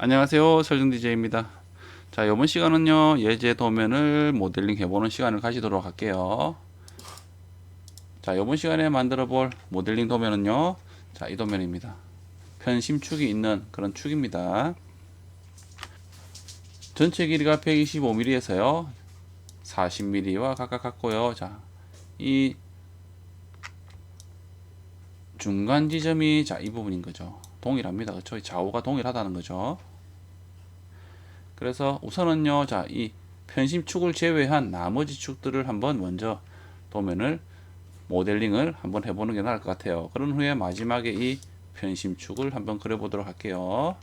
안녕하세요, 설정 DJ입니다. 자, 이번 시간은요, 예제 도면을 모델링 해보는 시간을 가지도록 할게요. 자, 이번 시간에 만들어 볼 모델링 도면은요, 자, 이 도면입니다. 편심축이 있는 그런 축입니다. 전체 길이가 125mm에서요, 40mm와 각각 같고요. 자, 이 중간 지점이 자, 이 부분인 거죠. 동일합니다. 그렇죠? 좌우가 동일하다는 거죠. 그래서 우선은요, 자, 이 편심축을 제외한 나머지 축들을 한번 먼저 도면을 모델링을 한번 해보는 게 나을 것 같아요. 그런 후에 마지막에 이 편심축을 한번 그려보도록 할게요.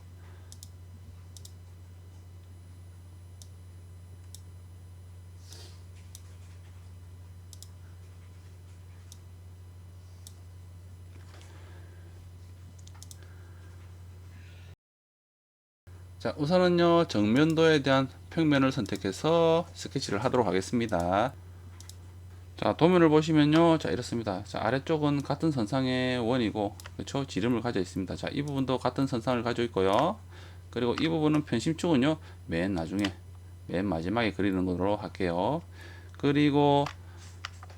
자, 우선은요, 정면도에 대한 평면을 선택해서 스케치를 하도록 하겠습니다. 자, 도면을 보시면요, 자, 이렇습니다. 자, 아래쪽은 같은 선상의 원이고, 그렇죠? 지름을 가져 있습니다. 자, 이 부분도 같은 선상을 가지고 있고요. 그리고 이 부분은 편심축은요, 맨 나중에, 맨 마지막에 그리는 걸로 할게요. 그리고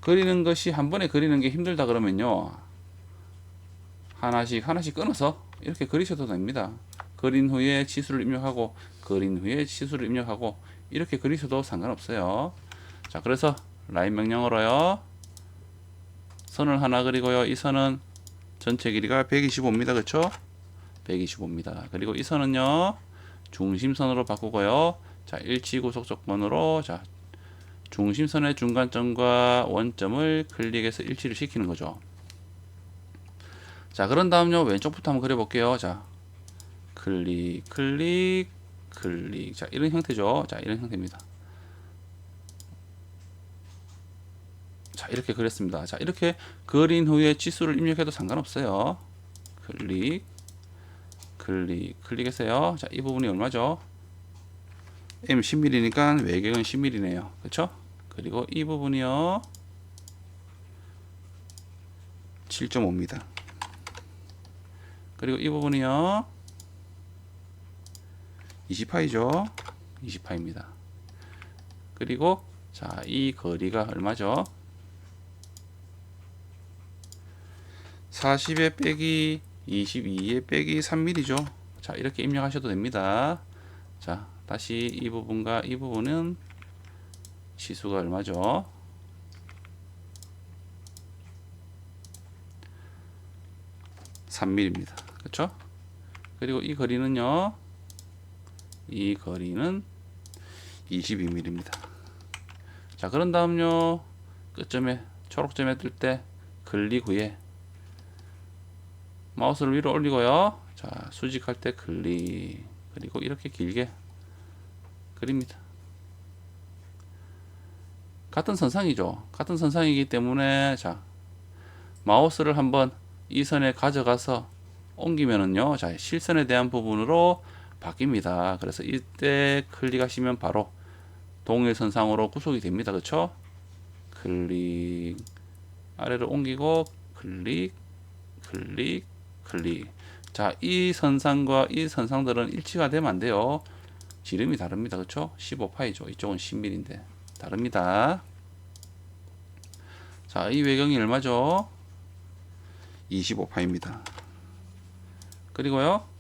그리는 것이 한 번에 그리는 게 힘들다 그러면요, 하나씩 하나씩 끊어서 이렇게 그리셔도 됩니다. 그린 후에 치수를 입력하고, 그린 후에 치수를 입력하고, 이렇게 그리셔도 상관없어요. 자, 그래서 라인 명령어로요, 선을 하나 그리고요, 이 선은 전체 길이가 125입니다. 그쵸? 125입니다. 그리고 이 선은요, 중심선으로 바꾸고요. 자, 일치구속 조건으로, 자, 중심선의 중간점과 원점을 클릭해서 일치를 시키는 거죠. 자, 그런 다음요, 왼쪽부터 한번 그려볼게요. 자, 클릭, 클릭, 클릭. 자, 이런 형태죠. 자, 이런 형태입니다. 자, 이렇게 그렸습니다. 자, 이렇게 그린 후에 치수를 입력해도 상관없어요. 클릭, 클릭, 클릭해서요. 자, 이 부분이 얼마죠? M 10mm니까 외경은 10mm네요. 그쵸? 그리고 이 부분이요, 7.5입니다. 그리고 이 부분이요, 20파이죠. 20파입니다. 그리고 자, 이 거리가 얼마죠? 40에 빼기 22에 빼기 3mm죠. 자, 이렇게 입력하셔도 됩니다. 자, 다시 이 부분과 이 부분은 치수가 얼마죠? 3mm입니다. 그렇죠? 그리고 이 거리는요, 이 거리는 22mm입니다. 자, 그런 다음요, 끝점에 초록점에 뜰 때 클릭 후에 마우스를 위로 올리고요. 자, 수직할 때 클릭. 그리고 이렇게 길게 그립니다. 같은 선상이죠. 같은 선상이기 때문에, 자, 마우스를 한번 이 선에 가져가서 옮기면은요, 자, 실선에 대한 부분으로 바뀝니다. 그래서 이때 클릭하시면 바로 동일 선상으로 구속이 됩니다. 그렇죠? 클릭, 아래로 옮기고 클릭, 클릭, 클릭. 자, 이 선상과 이 선상들은 일치가 되면 안 돼요. 지름이 다릅니다. 그렇죠? 15파이죠. 이쪽은 10mm인데 다릅니다. 자, 이 외경이 얼마죠? 25파입니다. 그리고요,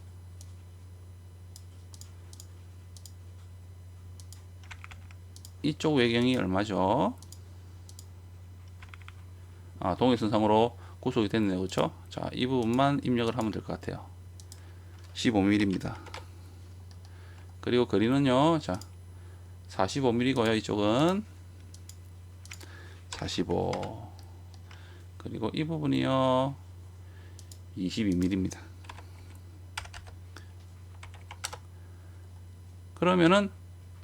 이쪽 외경이 얼마죠? 아, 동일선상으로 구속이 됐네요. 그렇죠? 자, 이 부분만 입력을 하면 될 것 같아요. 15mm입니다. 그리고 거리는요, 자, 45mm고요. 이쪽은 45. 그리고 이 부분이요, 22mm입니다. 그러면은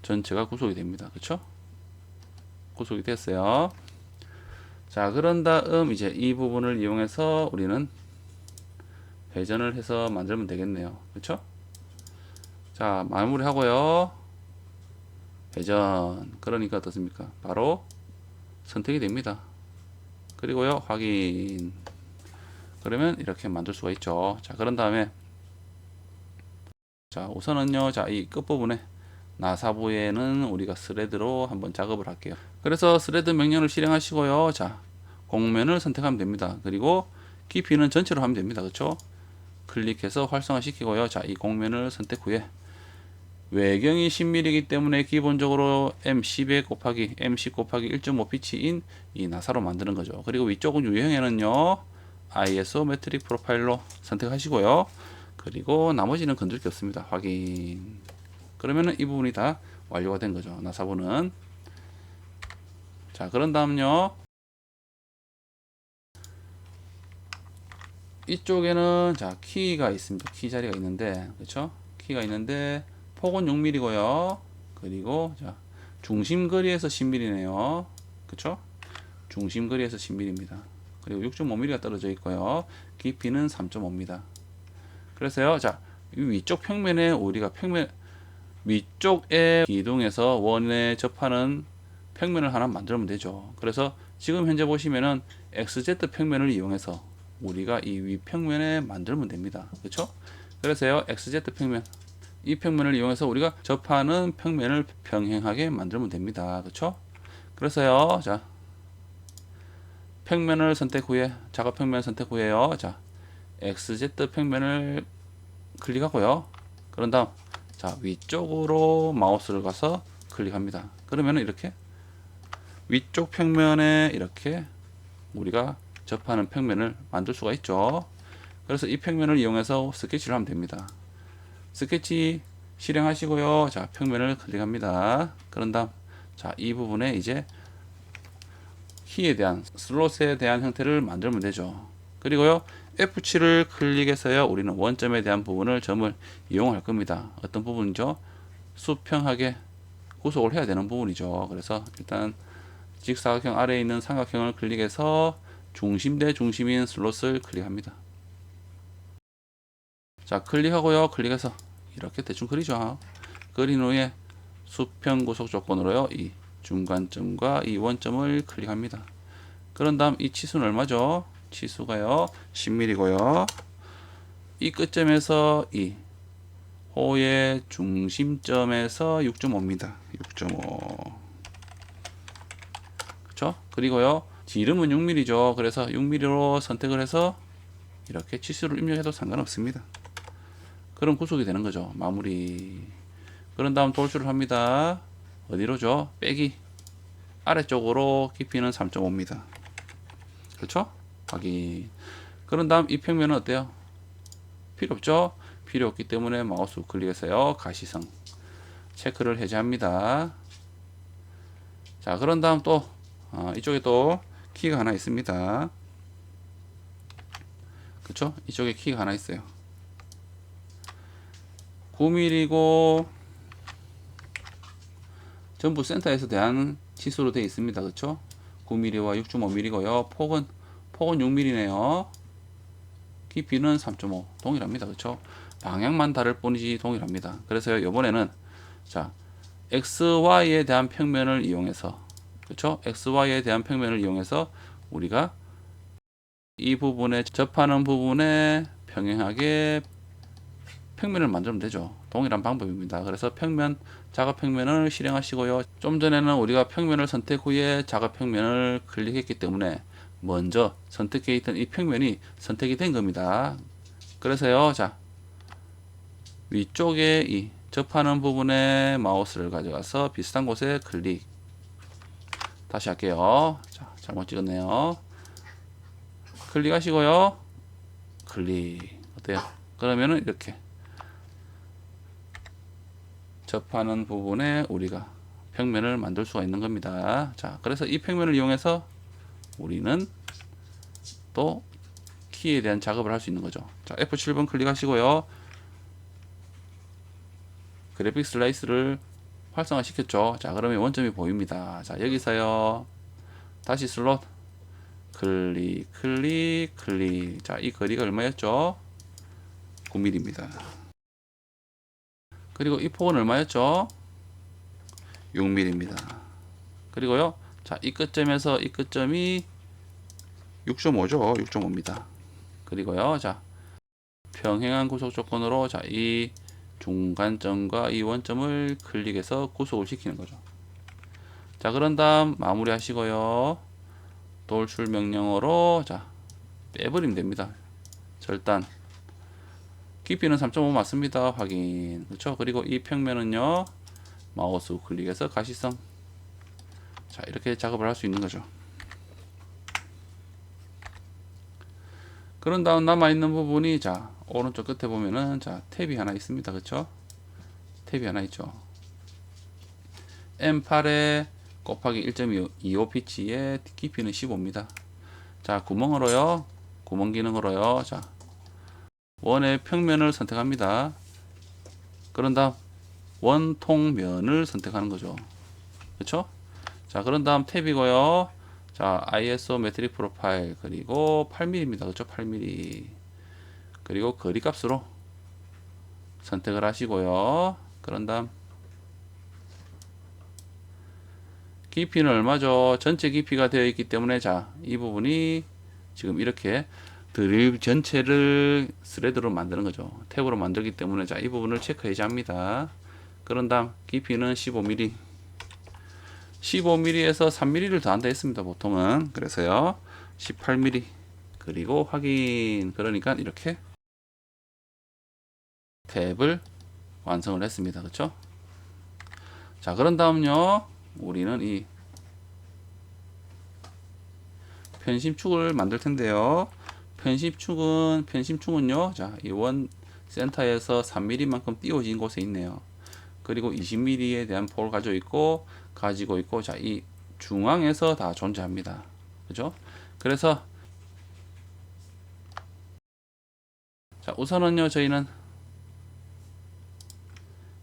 전체가 구속이 됩니다. 그렇죠? 구속이 됐어요. 자, 그런 다음 이제 이 부분을 이용해서 우리는 회전을 해서 만들면 되겠네요. 그렇죠? 자, 마무리하고요. 회전. 그러니까 어떻습니까? 바로 선택이 됩니다. 그리고요, 확인. 그러면 이렇게 만들 수가 있죠. 자, 그런 다음에 자, 우선은요, 자, 이 끝부분에 나사부에는 우리가 스레드로 한번 작업을 할게요. 그래서 스레드 명령을 실행하시고요. 자, 공면을 선택하면 됩니다. 그리고 깊이는 전체로 하면 됩니다. 그렇죠? 클릭해서 활성화 시키고요. 자, 이 공면을 선택 후에 외경이 10mm이기 때문에 기본적으로 M10에 곱하기 M10 곱하기 1.5 피치인 이 나사로 만드는 거죠. 그리고 위쪽은 유형에는요, ISO 메트릭 프로파일로 선택하시고요. 그리고 나머지는 건들 게 없습니다. 확인. 그러면은 이 부분이 다 완료가 된 거죠. 나사부는. 자, 그런 다음요, 이쪽에는 자, 키가 있습니다. 키 자리가 있는데, 그렇죠? 키가 있는데 폭은 6mm고요. 그리고 자, 중심거리에서 10mm네요. 그렇죠? 중심거리에서 10mm입니다. 그리고 6.5mm가 떨어져 있고요. 깊이는 3.5입니다. 그래서요, 자, 이 위쪽 평면에 우리가 위쪽에 기둥에서 원에 접하는 평면을 하나 만들면 되죠. 그래서 지금 현재 보시면은 XZ 평면을 이용해서 우리가 이 위평면에 만들면 됩니다. 그렇죠? 그래서요, XZ 평면, 이 평면을 이용해서 우리가 접하는 평면을 평행하게 만들면 됩니다. 그렇죠? 그래서요, 자, 평면을 선택 후에, 작업 평면 선택 후에요, 자, XZ 평면을 클릭하고요. 그런 다음, 자, 위쪽으로 마우스를 가서 클릭합니다. 그러면은 이렇게 위쪽 평면에 이렇게 우리가 접하는 평면을 만들 수가 있죠. 그래서 이 평면을 이용해서 스케치를 하면 됩니다. 스케치 실행하시고요. 자, 평면을 클릭합니다. 그런 다음, 자, 이 부분에 이제 키에 대한 슬롯에 대한 형태를 만들면 되죠. 그리고요, F7을 클릭해서요, 우리는 원점에 대한 부분을 점을 이용할 겁니다. 어떤 부분이죠? 수평하게 구속을 해야 되는 부분이죠. 그래서 일단 직사각형 아래에 있는 삼각형을 클릭해서 중심 대 중심인 슬롯을 클릭합니다. 자, 클릭하고요. 클릭해서 이렇게 대충 그리죠. 그린 후에 수평 구속 조건으로요, 이 중간점과 이 원점을 클릭합니다. 그런 다음 이 치수는 얼마죠? 치수가요 10mm고요. 이 끝점에서 이 호의 중심점에서 6.5입니다. 6.5. 그렇죠? 그리고요, 지름은 6mm죠. 그래서 6mm로 선택을 해서 이렇게 치수를 입력해도 상관없습니다. 그럼 구속이 되는 거죠. 마무리. 그런 다음 돌출을 합니다. 어디로죠? 빼기. 아래쪽으로 깊이는 3.5입니다. 그렇죠? 확인. 그런 다음 이 평면은 어때요? 필요 없죠? 필요 없기 때문에 마우스 클릭해서요, 가시성 체크를 해제합니다. 자, 그런 다음 또 이쪽에 또 키가 하나 있습니다. 그쵸? 이쪽에 키가 하나 있어요. 9mm고 전부 센터에서 대한 치수로 되어 있습니다. 그쵸? 9mm와 6.5mm고요. 폭은 6mm네요. 깊이는 3.5 동일합니다. 그쵸? 방향만 다를 뿐이지 동일합니다. 그래서 이번에는 자, XY에 대한 평면을 이용해서, 그쵸? XY에 대한 평면을 이용해서 우리가 이 부분에 접하는 부분에 평행하게 평면을 만들면 되죠. 동일한 방법입니다. 그래서 평면, 작업 평면을 실행하시고요. 좀 전에는 우리가 평면을 선택 후에 작업 평면을 클릭했기 때문에 먼저 선택해 있던 이 평면이 선택이 된 겁니다. 그래서요, 자, 위쪽에 이 접하는 부분에 마우스를 가져가서 비슷한 곳에 클릭. 다시 할게요. 자, 잘못 찍었네요. 클릭하시고요. 클릭. 어때요? 그러면은 이렇게 접하는 부분에 우리가 평면을 만들 수가 있는 겁니다. 자, 그래서 이 평면을 이용해서 우리는 또 키에 대한 작업을 할 수 있는 거죠. 자, F7번 클릭하시고요. 그래픽 슬라이스를 활성화 시켰죠. 자, 그러면 원점이 보입니다. 자, 여기서요, 다시 슬롯 클릭 클릭 클릭. 자, 이 거리가 얼마였죠? 9mm입니다. 그리고 이 폭은 얼마였죠? 6mm입니다. 그리고요, 자, 이 끝점에서 이 끝점이 6.5죠. 6.5입니다. 그리고요, 자, 평행한 구속 조건으로, 자, 이 중간점과 이 원점을 클릭해서 구속을 시키는 거죠. 자, 그런 다음 마무리 하시고요. 돌출 명령어로 자 빼버리면 됩니다. 절단 깊이는 3.5 맞습니다. 확인. 그렇죠? 그리고 이 평면은요, 마우스 우클릭해서 가시성. 자, 이렇게 작업을 할 수 있는 거죠. 그런 다음 남아있는 부분이, 자, 오른쪽 끝에 보면은, 자, 탭이 하나 있습니다. 그렇죠? 탭이 하나 있죠. M8에 곱하기 1.25 피치에 깊이는 15입니다. 자, 구멍으로요, 구멍 기능으로요, 자, 원의 평면을 선택합니다. 그런 다음 원통면을 선택하는 거죠. 그렇죠? 자, 그런 다음 탭이고요. 자, ISO 메트릭 프로파일 그리고 8mm입니다. 그렇죠? 8mm. 그리고 거리 값으로 선택을 하시고요. 그런 다음 깊이는 얼마죠? 전체 깊이가 되어 있기 때문에 자, 이 부분이 지금 이렇게 드릴 전체를 스레드로 만드는 거죠. 탭으로 만들기 때문에 자, 이 부분을 체크해야 합니다. 그런 다음 깊이는 15mm. 15mm에서 3mm를 더한다 했습니다. 보통은. 그래서요. 18mm. 그리고 확인. 그러니까 이렇게 탭을 완성을 했습니다. 그렇죠? 자, 그런 다음요. 우리는 이 편심축을 만들 텐데요. 편심축은요. 자, 이 원 센터에서 3mm만큼 띄워진 곳에 있네요. 그리고 20mm에 대한 폭을 가지고 있고, 자, 이 중앙에서 다 존재합니다. 그죠? 그래서, 자, 우선은요, 저희는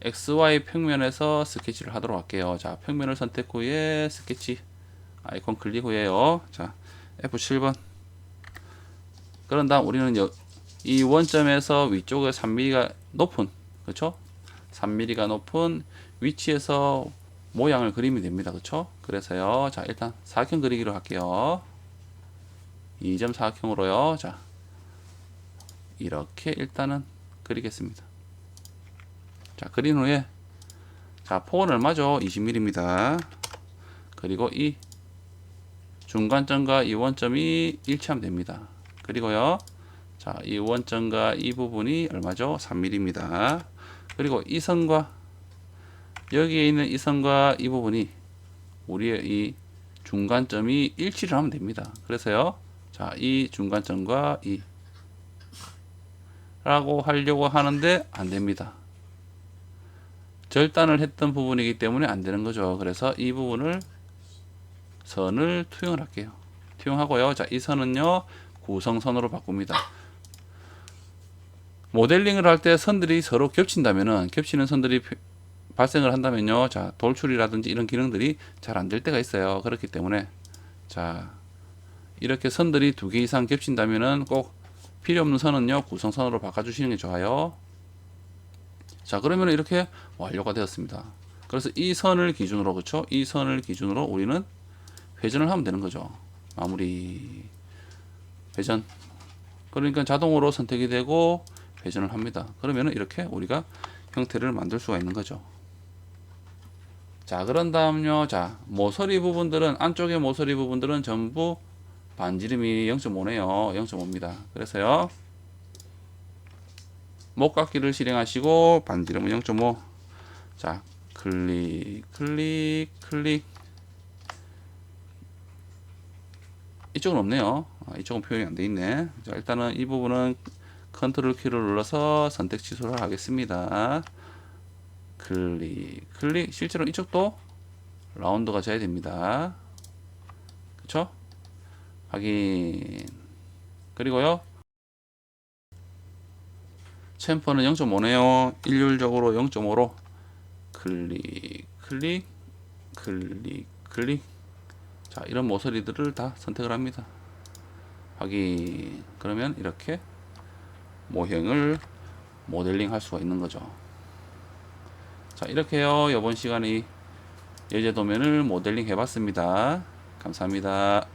XY 평면에서 스케치를 하도록 할게요. 자, 평면을 선택 후에 스케치 아이콘 클릭 후에요. 자, F7번. 그런 다음 우리는 이 원점에서 위쪽에 3mm가 높은, 그렇죠? 3mm가 높은 위치에서 모양을 그리면 됩니다. 그렇죠? 그래서요. 자, 일단 사각형 그리기로 할게요. 2점 사각형으로요. 자, 이렇게 일단은 그리겠습니다. 자, 그린 후에 자, 폭은 얼마죠? 20mm입니다. 그리고 이 중간점과 이 원점이 일치하면 됩니다. 그리고요. 자, 이 원점과 이 부분이 얼마죠? 3mm입니다. 그리고 이 선과 여기에 있는 이 선과 이 부분이 우리의 이 중간점이 일치를 하면 됩니다. 그래서요. 자, 이 중간점과 이 라고 하려고 하는데 안 됩니다. 절단을 했던 부분이기 때문에 안 되는 거죠. 그래서 이 부분을 선을 투영을 할게요. 투영하고요. 자, 이 선은요. 구성선으로 바꿉니다. 모델링을 할 때 선들이 서로 겹친다면은 겹치는 선들이 발생을 한다면요. 자, 돌출이라든지 이런 기능들이 잘 안 될 때가 있어요. 그렇기 때문에 자, 이렇게 선들이 2개 이상 겹친다면은 꼭 필요 없는 선은요. 구성선으로 바꿔 주시는 게 좋아요. 자, 그러면 이렇게 완료가 되었습니다. 그래서 이 선을 기준으로, 그렇죠? 이 선을 기준으로 우리는 회전을 하면 되는 거죠. 마무리 회전. 그러니까 자동으로 선택이 되고 회전을 합니다. 그러면 이렇게 우리가 형태를 만들 수가 있는 거죠. 자, 그런 다음요. 자, 모서리 부분들은 안쪽의 모서리 부분들은 전부 반지름이 0.5네요. 0.5입니다. 그래서요. 목깎이를 실행하시고 반지름은 0.5. 자, 클릭 이쪽은 없네요. 이쪽은 표현이 안 돼 있네. 자, 일단은 이 부분은 컨트롤 키를 눌러서 선택 취소를 하겠습니다. 클릭 실제로 이쪽도 라운드가 돼야 됩니다. 그쵸? 확인. 그리고요. 챔퍼는 0.5네요. 일률적으로 0.5로 클릭. 자, 이런 모서리들을 다 선택을 합니다. 확인. 그러면 이렇게 모형을 모델링 할 수가 있는 거죠. 자, 이렇게요. 이번 시간에 예제 도면을 모델링 해봤습니다. 감사합니다.